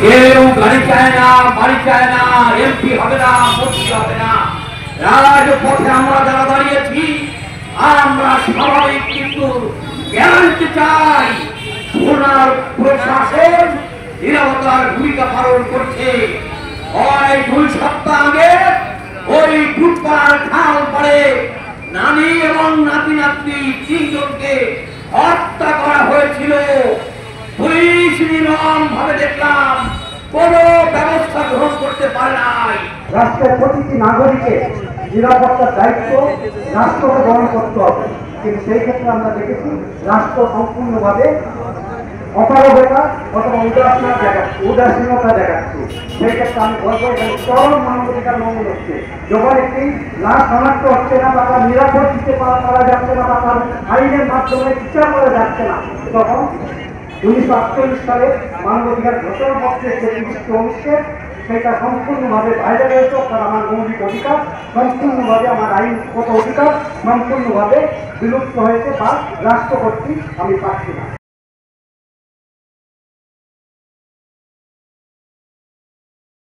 কেউ গাড়ি চায় না, বাড়ি চায় না, এমপি হবে না, মন্ত্রী হবে না। রাজপথে আমরা যারা দাঁড়িয়েছি আমরা স্বাভাবিক কিন্তু গ্যারান্টি চাই। খুলনার প্রশাসন নিরাপত্তার ভূমিকা পালন করছে। হয় 2 সপ্তাহ আগে ওই টুটপাড়ার খাল পরে নানি এবং নাতি নাতনি 3 জনকে হত্যা করা হয়েছিল। পুলিশ নির্মম ভাবে দেখলাম কোন ব্যবস্থা গ্রহণ করতে পারে নাই। রাষ্ট্রের প্রতিটি নাগরিকের নিরাপত্তার দায়িত্ব রাষ্ট্রকে গ্রহণ করতে হবে, কিন্তু সেই ক্ষেত্রে আমরা দেখেছি রাষ্ট্র সম্পূর্ণভাবে অপারগতা অথবা উদাসীনতা দেখাচ্ছে। সেই ক্ষেত্রে আমি বলবো এখানে চরম মানবাধিকার লঙ্ঘন হচ্ছে। যখন একটি লাশ শনাক্ত হচ্ছে না বা তার নিরাপদ দিতে করা যাচ্ছে না বা তার আইনের মাধ্যমে বিচার করা যাচ্ছে না, তখন 1948 সালে মানবাধিকার ঘোষণাপত্রের যে 30টি অনুচ্ছেদ সেটা সম্পূর্ণভাবে বাইরে রয়েছে। তার আমার মৌলিক অধিকার সম্পূর্ণভাবে, আমার আইনগত অধিকার সম্পূর্ণভাবে বিলুপ্ত হয়েছে বা রাষ্ট্র কর্তৃক আমি পাচ্ছি না।